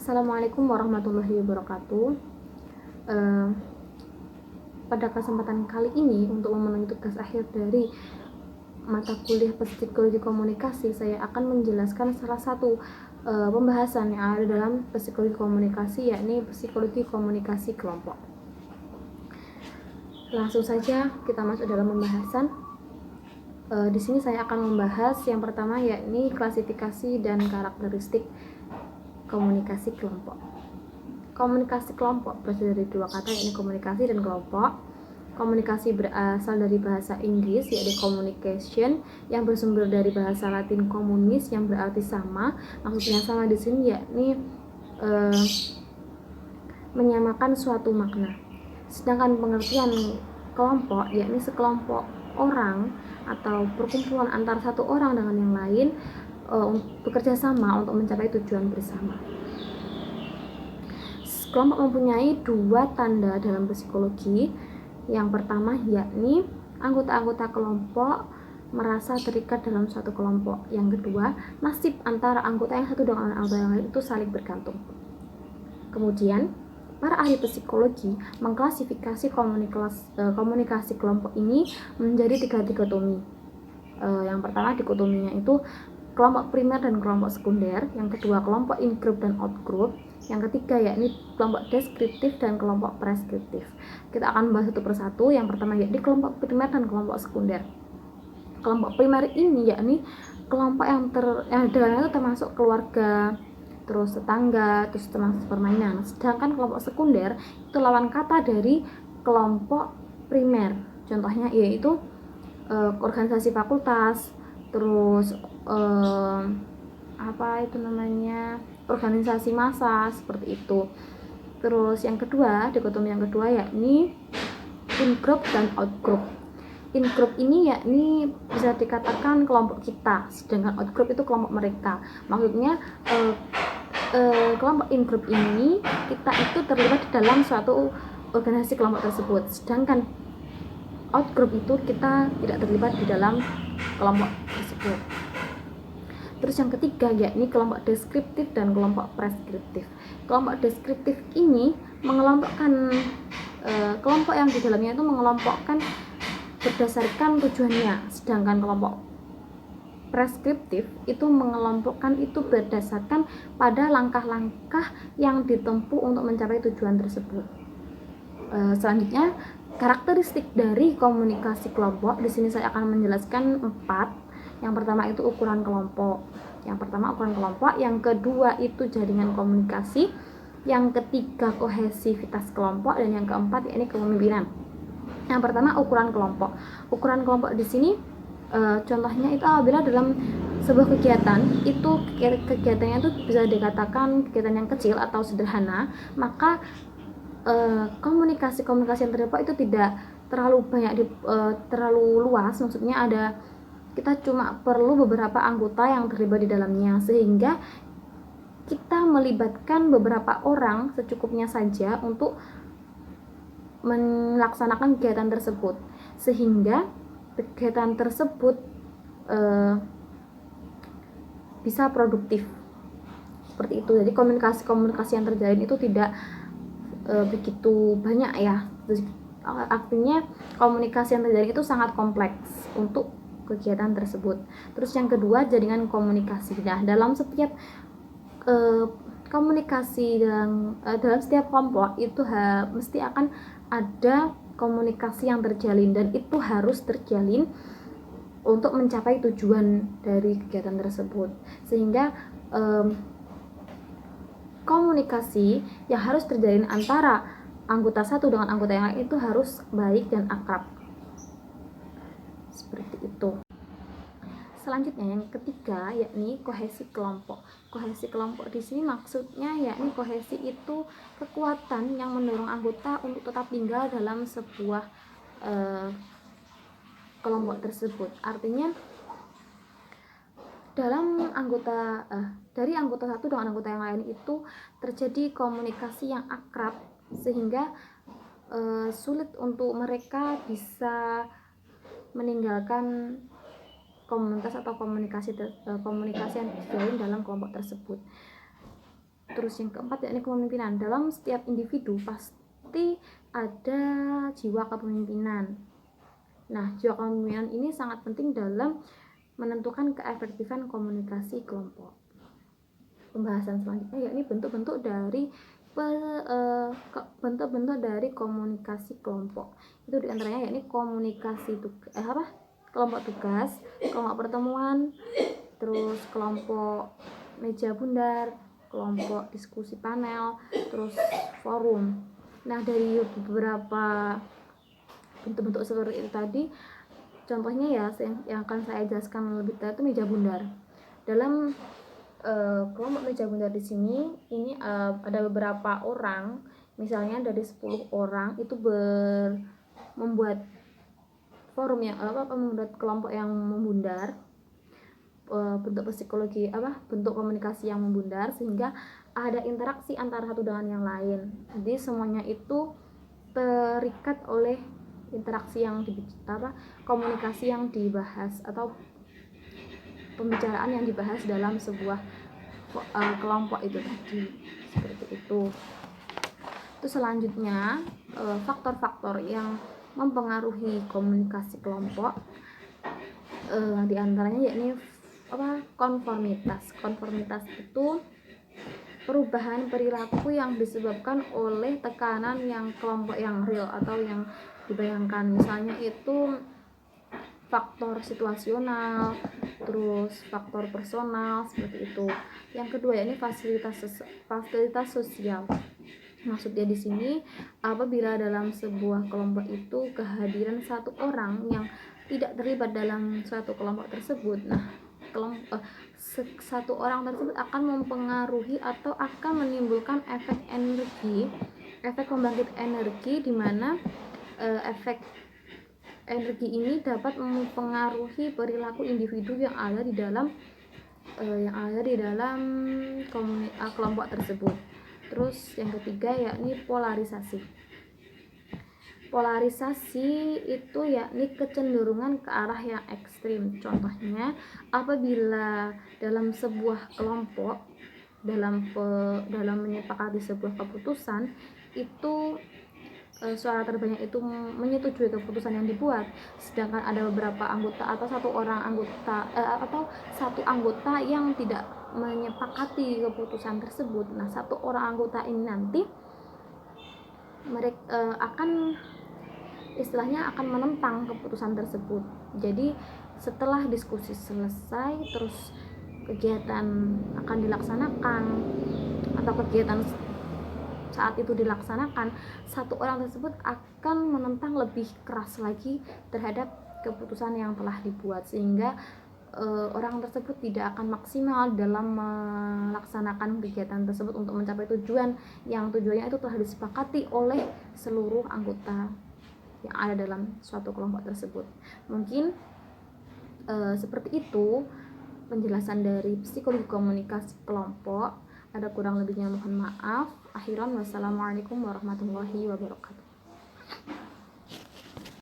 Assalamualaikum warahmatullahi wabarakatuh. Eh, Pada kesempatan kali ini, untuk memenuhi tugas akhir dari mata kuliah psikologi komunikasi, saya akan menjelaskan salah satu pembahasan yang ada dalam psikologi komunikasi, yakni psikologi komunikasi kelompok. Langsung saja kita masuk dalam pembahasan. Di sini saya akan membahas yang pertama, yakni klasifikasi dan karakteristik komunikasi kelompok. Komunikasi kelompok berasal dari dua kata, yakni komunikasi dan kelompok. Komunikasi berasal dari bahasa Inggris, yaitu communication, yang bersumber dari bahasa Latin communis, yang berarti sama. Maksudnya sama di sini yakni menyamakan suatu makna. Sedangkan pengertian kelompok yakni sekelompok orang atau perkumpulan antara satu orang dengan yang lain bekerja sama untuk mencapai tujuan bersama. Kelompok mempunyai dua tanda dalam psikologi. Yang pertama yakni anggota-anggota kelompok merasa terikat dalam suatu kelompok. Yang kedua, nasib antara anggota yang satu dengan anggota yang lain itu saling bergantung. Kemudian, para ahli psikologi mengklasifikasi komunikasi kelompok ini menjadi tiga dikotomi. Yang pertama, dikotominya itu kelompok primer dan kelompok sekunder. Yang kedua, kelompok in-group dan out-group. Yang ketiga yakni kelompok deskriptif dan kelompok preskriptif. Kita akan bahas satu persatu. Yang pertama yakni kelompok primer dan kelompok sekunder. Kelompok primer ini yakni kelompok yang dalamnya itu termasuk keluarga, terus tetangga, terus termasuk permainan. Sedangkan kelompok sekunder itu lawan kata dari kelompok primer. Contohnya yaitu organisasi fakultas, terus organisasi massa, seperti itu. Terus yang kedua, dikotomi yang kedua yakni in-group dan out-group. In-group ini yakni bisa dikatakan kelompok kita, sedangkan out-group itu kelompok mereka. Maksudnya kelompok in-group ini kita itu terlibat di dalam suatu organisasi kelompok tersebut, sedangkan out-group itu kita tidak terlibat di dalam kelompok tersebut. Terus yang ketiga yakni kelompok deskriptif dan kelompok preskriptif. Kelompok deskriptif ini mengelompokkan kelompok yang di dalamnya itu mengelompokkan berdasarkan tujuannya, sedangkan kelompok preskriptif itu mengelompokkan itu berdasarkan pada langkah-langkah yang ditempuh untuk mencapai tujuan tersebut. Selanjutnya, karakteristik dari komunikasi kelompok. Di sini saya akan menjelaskan 4. Yang pertama itu ukuran kelompok. Yang kedua itu jaringan komunikasi. Yang ketiga kohesivitas kelompok, dan yang keempat yakni kepemimpinan. Yang pertama ukuran kelompok. Ukuran kelompok di sini contohnya itu apabila dalam sebuah kegiatan itu kegiatannya itu bisa dikatakan kegiatan yang kecil atau sederhana, maka komunikasi yang terdapat itu tidak terlalu banyak terlalu luas. Maksudnya kita cuma perlu beberapa anggota yang terlibat di dalamnya, sehingga kita melibatkan beberapa orang secukupnya saja untuk melaksanakan kegiatan tersebut, sehingga kegiatan tersebut bisa produktif. Seperti itu. Jadi komunikasi yang terjalin itu tidak begitu banyak ya. Artinya komunikasi yang terjalin itu sangat kompleks untuk kegiatan tersebut. Terus yang kedua, jaringan komunikasi. Nah, dalam setiap komunikasi dalam setiap kelompok itu mesti akan ada komunikasi yang terjalin, dan itu harus terjalin untuk mencapai tujuan dari kegiatan tersebut. Sehingga komunikasi yang harus terjalin antara anggota satu dengan anggota yang lain itu harus baik dan akrab. Seperti itu. Selanjutnya yang ketiga yakni kohesi kelompok. Kohesi kelompok di sini maksudnya yakni kohesi itu kekuatan yang mendorong anggota untuk tetap tinggal dalam sebuah kelompok tersebut. Artinya dari anggota satu dengan anggota yang lain itu terjadi komunikasi yang akrab, sehingga sulit untuk mereka bisa meninggalkan komunitas atau komunikasi yang terjalin dalam kelompok tersebut. Terus yang keempat yakni kepemimpinan. Dalam setiap individu pasti ada jiwa kepemimpinan. Nah, jiwa kepemimpinan ini sangat penting dalam menentukan keefektifan komunikasi kelompok. Pembahasan selanjutnya yakni bentuk-bentuk dari komunikasi kelompok. Itu diantaranya yakni komunikasi kelompok tugas, kelompok pertemuan, terus kelompok meja bundar, kelompok diskusi panel, terus forum. Nah, dari beberapa bentuk-bentuk seperti itu tadi, contohnya ya yang akan saya jelaskan lebih detail itu meja bundar. Dalam kelompok meja bundar di sini ini ada beberapa orang, misalnya dari 10 orang itu membuat forum yang membuat kelompok yang membundar, bentuk psikologi bentuk komunikasi yang membundar, sehingga ada interaksi antara satu dengan yang lain. Jadi semuanya itu terikat oleh interaksi yang komunikasi yang dibahas atau pembicaraan yang dibahas dalam sebuah kelompok itu tadi, seperti itu. Terus selanjutnya faktor-faktor yang mempengaruhi komunikasi kelompok, diantaranya yakni konformitas. Konformitas itu perubahan perilaku yang disebabkan oleh tekanan yang kelompok yang real atau yang dibayangkan. Misalnya itu faktor situasional, terus faktor personal, seperti itu. Yang kedua yakni fasilitas sosial. Maksudnya di sini apabila dalam sebuah kelompok itu kehadiran satu orang yang tidak terlibat dalam suatu kelompok tersebut, nah satu orang tersebut akan mempengaruhi atau akan menimbulkan efek pembangkit energi, di mana efek energi ini dapat mempengaruhi perilaku individu yang ada di dalam kelompok tersebut. Terus yang ketiga yakni polarisasi. Polarisasi itu yakni kecenderungan ke arah yang ekstrim. Contohnya apabila dalam sebuah kelompok dalam menyepakati sebuah keputusan itu suara terbanyak itu menyetujui keputusan yang dibuat, sedangkan ada beberapa anggota atau satu anggota yang tidak menyepakati keputusan tersebut. Nah, satu orang anggota ini nanti mereka akan menentang keputusan tersebut. Jadi setelah diskusi selesai, terus kegiatan akan dilaksanakan atau kegiatan saat itu dilaksanakan, satu orang tersebut akan menentang lebih keras lagi terhadap keputusan yang telah dibuat, sehingga orang tersebut tidak akan maksimal dalam melaksanakan kegiatan tersebut untuk mencapai tujuan yang tujuannya itu telah disepakati oleh seluruh anggota yang ada dalam suatu kelompok tersebut. Mungkin seperti itu penjelasan dari psikologi komunikasi kelompok. Ada kurang lebihnya mohon maaf. Akhiran wassalamualaikum warahmatullahi wabarakatuh.